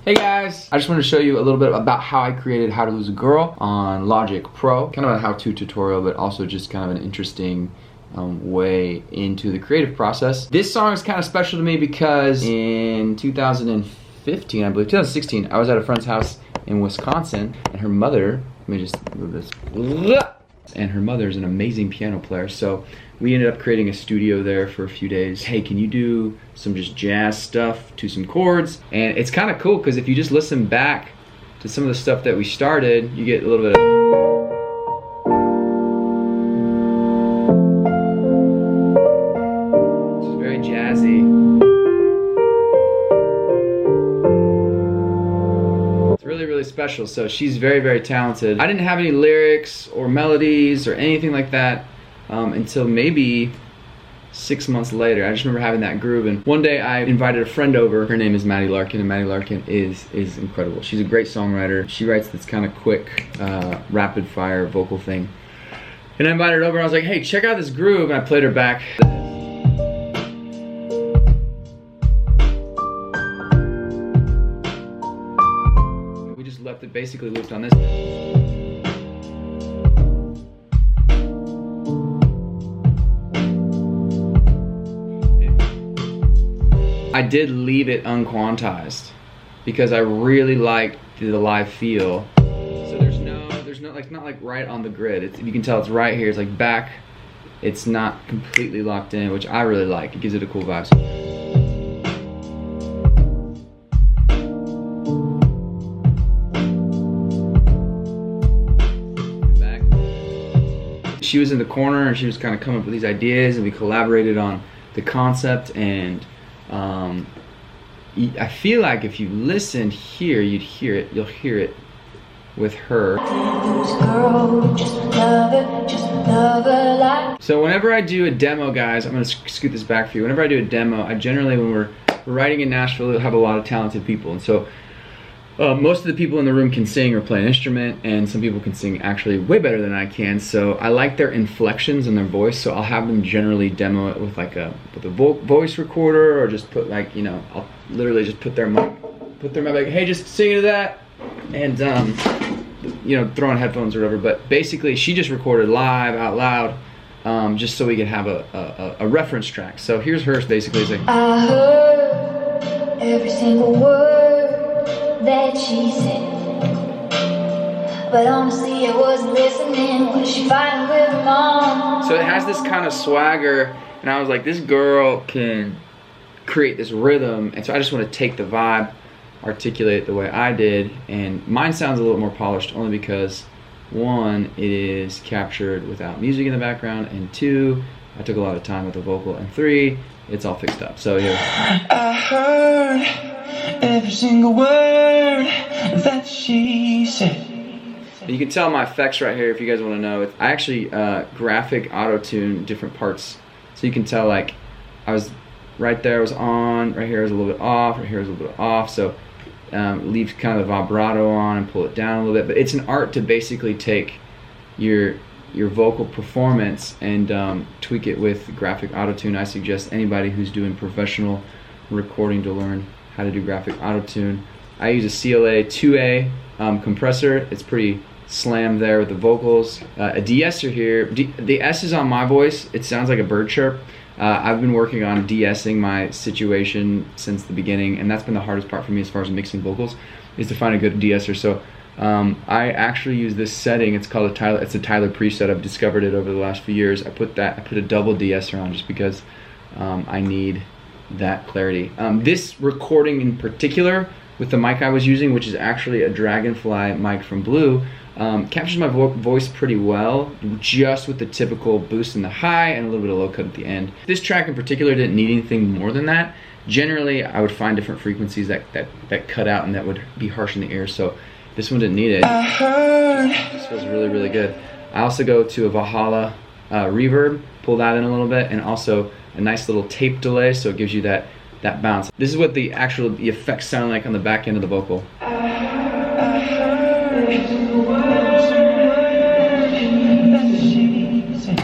Hey guys, I just wanted to show you a little bit about how I created How to Lose a Girl on Logic Pro. Kind of a how-to tutorial, but also just kind of an interesting way into the creative process. This song is kind of special to me because in 2015, I believe, 2016, I was at a friend's house in Wisconsin, and her mother, let me just move this, and her mother is an amazing piano player, so we ended up creating a studio there for a few days. Hey, can you do some just jazz stuff to some chords? And it's kind of cool because if you just listen back to some of the stuff that we started, you get a little bit of... This is very jazzy. It's really, really special. So she's very, very talented. I didn't have any lyrics or melodies or anything like that until maybe 6 months later. I just remember having that groove, and one day I invited a friend over. Her name is Maddie Larkin, and Maddie Larkin is incredible. She's a great songwriter. She writes this kind of quick, rapid fire vocal thing. And I invited her over, and I was like, hey, check out this groove, and I played her back. We just left it basically looped on this. I did leave it unquantized because I really liked the live feel. So there's no like, not like right on the grid. You can tell it's right here. It's like back. It's not completely locked in, which I really like. It gives it a cool vibe. Back. She was in the corner and she was kind of coming up with these ideas, and we collaborated on the concept. And I feel like if you listened here, you'd hear it. You'll hear it with her. So whenever I do a demo, guys, I'm gonna scoot this back for you. Whenever I do a demo, I generally, when we're writing in Nashville, have a lot of talented people, and so most of the people in the room can sing or play an instrument, and some people can sing actually way better than I can. So I like their inflections in their voice, so I'll have them generally demo it with like a voice recorder, or just put like, you know, I'll literally just put their mic like, hey, just sing into that, and you know, throw on headphones or whatever. But basically, she just recorded live out loud, just so we could have a reference track. So here's hers basically. It's like, I heard every single word that she said, but honestly I wasn't listening. Was she fighting with her mom? So it has this kind of swagger, and I was like, this girl can create this rhythm, and so I just want to take the vibe, articulate it the way I did, and mine sounds a little more polished only because, one, it is captured without music in the background, and two, I took a lot of time with the vocal, and three, it's all fixed up. So here. I heard every single word that she said. You can tell my effects right here if you guys want to know. I actually graphic auto-tune different parts, so you can tell like I was right there was on, right here was a little bit off, right here was a little bit off. So leave kind of the vibrato on and pull it down a little bit. But it's an art to basically take your vocal performance and tweak it with graphic auto-tune. I suggest anybody who's doing professional recording to learn how to do graphic auto-tune. I use a CLA 2A compressor. It's pretty slammed there with the vocals. A de-esser here. The S is on my voice. It sounds like a bird chirp. I've been working on de-essing my situation since the beginning, and that's been the hardest part for me as far as mixing vocals, is to find a good de-esser. So I actually use this setting. It's called it's a Tyler preset. I've discovered it over the last few years. I put a double de-esser on just because I need that clarity. This recording in particular, with the mic I was using, which is actually a Dragonfly mic from Blue, captures my voice pretty well, just with the typical boost in the high and a little bit of low cut at the end. This track in particular didn't need anything more than that. Generally, I would find different frequencies that cut out and that would be harsh in the ear, so this one didn't need it. This feels really, really good. I also go to a Valhalla reverb, pull that in a little bit, and also a nice little tape delay, so it gives you that bounce. This is what the effects sound like on the back end of the vocal.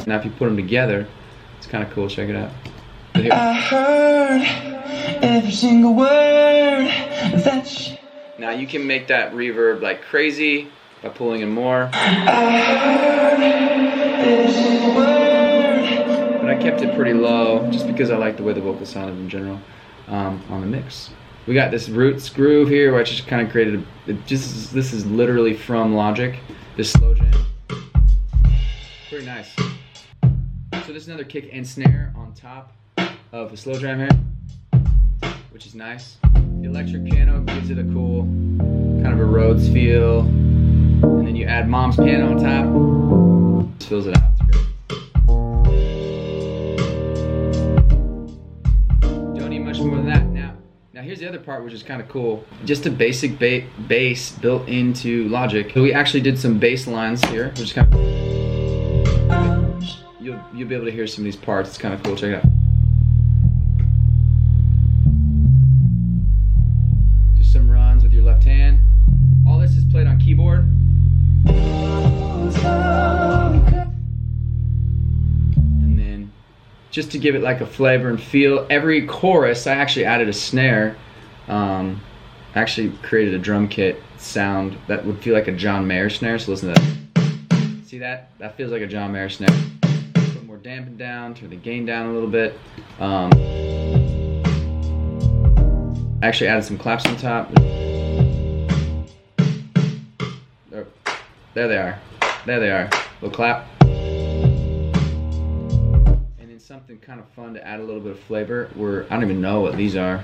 Now if you put them together, it's kind of cool. Check it out. I heard every single word that Now you can make that reverb like crazy by pulling in more. But I kept it pretty low just because I like the way the vocal sounded in general on the mix. We got this roots groove here where I just kind of created this is literally from Logic, this slow jam. Pretty nice. So this is another kick and snare on top of the slow jam here, which is nice. The electric piano gives it a cool kind of a Rhodes feel, and then you add Mom's piano on top, just fills it out. It's great. Don't need much more than that. Now here's the other part, which is kind of cool. Just a basic bass built into Logic. So we actually did some bass lines here, which is kind of you'll be able to hear some of these parts. It's kind of cool. Check it out. Just some runs with your left hand. All this is played on keyboard. And then just to give it like a flavor and feel, every chorus I actually added a snare. I actually created a drum kit sound that would feel like a John Mayer snare. So listen to that. See that? That feels like a John Mayer snare. Put more dampen down, turn the gain down a little bit. I actually added some claps on top. There they are. There they are. Little clap. And then something kind of fun to add a little bit of flavor. I don't even know what these are.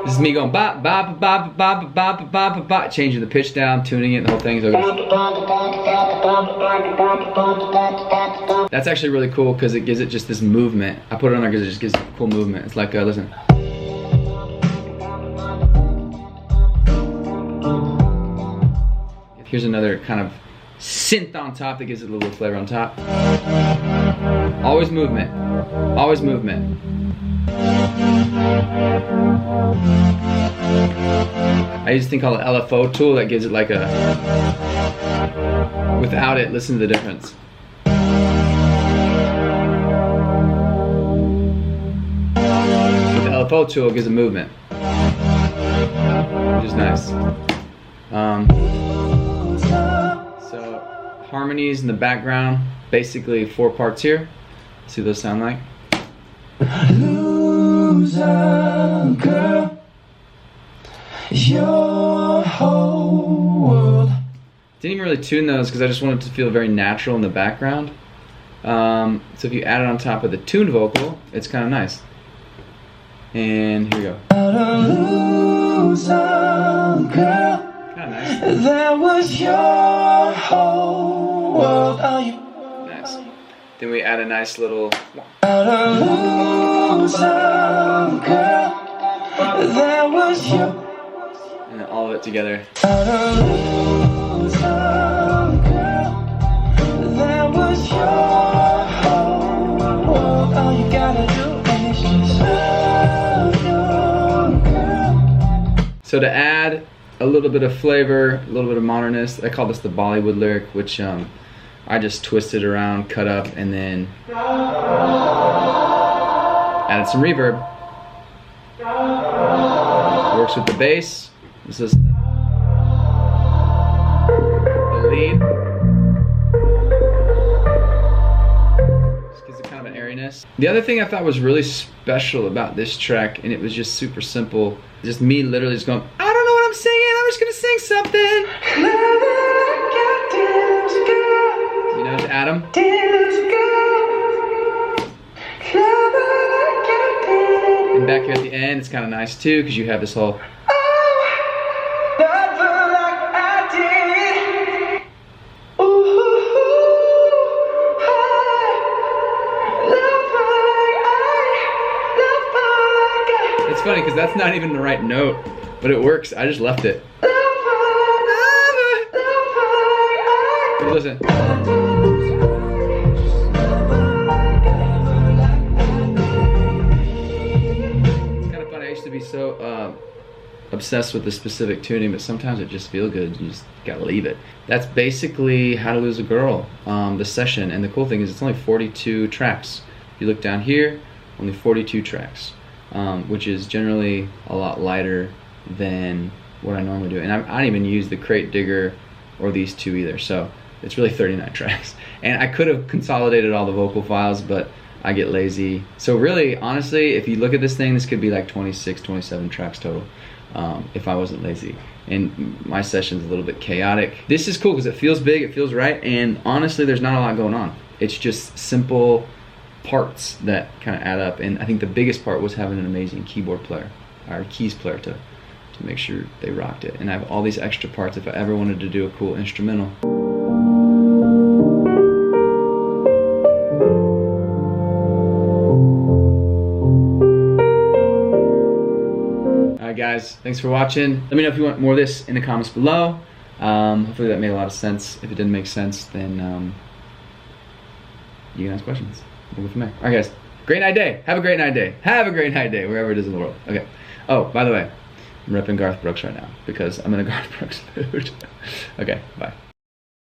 This is me going ba ba ba ba ba ba ba ba ba, changing the pitch down, tuning it, the whole thing. So that's actually really cool because it gives it just this movement. I put it on there because it just gives it cool movement. It's like listen. Here's another kind of synth on top that gives it a little flavor on top. Always movement. Always movement. I use this thing called an LFO tool that gives it like a... Without it, listen to the difference. With the LFO tool, it gives a movement. Which is nice. So harmonies in the background, basically 4 parts here. Let's see what those sound like. Loser girl, your whole world. Didn't even really tune those because I just wanted it to feel very natural in the background. So if you add it on top of the tuned vocal, it's kind of nice. And here we go. Loser girl. Nice. That was your whole world. Nice. Then we add a nice little. That was your. And then all of it together. That was your whole world. All you gotta do is just love your girl. So to add a little bit of flavor, a little bit of modernness. I call this the Bollywood lyric, which I just twisted around, cut up, and then added some reverb. Works with the bass. This is the lead. Just gives it kind of an airiness. The other thing I thought was really special about this track, and it was just super simple, just me literally just going, I'm singing, I'm just gonna sing something. You know, to Adam. And back here at the end, it's kind of nice too, because you have this whole. It's funny, because that's not even the right note. But it works. I just left it. Listen. It's kind of funny. I used to be so obsessed with the specific tuning, but sometimes it just feels good. You just gotta leave it. That's basically How to Lose a Girl, the session. And the cool thing is it's only 42 tracks. If you look down here, only 42 tracks. which is generally a lot lighter than what I normally do. And I don't even use the crate digger or these two either, so it's really 39 tracks. And I could have consolidated all the vocal files, but I get lazy. So really, honestly, if you look at this thing, this could be like 26, 27 tracks total, if I wasn't lazy. And my session's a little bit chaotic. This is cool because it feels big, it feels right, and honestly, there's not a lot going on. It's just simple parts that kind of add up. And I think the biggest part was having an amazing keyboard player, or keys player, to make sure they rocked it. And I have all these extra parts if I ever wanted to do a cool instrumental. Alright guys, thanks for watching. Let me know if you want more of this in the comments below. Hopefully that made a lot of sense. If it didn't make sense, then you can ask questions. We'll go from there. Alright guys, great night day. Have a great night day. Have a great night day, wherever it is in the world. Okay. Oh, by the way, I'm repping Garth Brooks right now because I'm in a Garth Brooks mood. Okay, bye.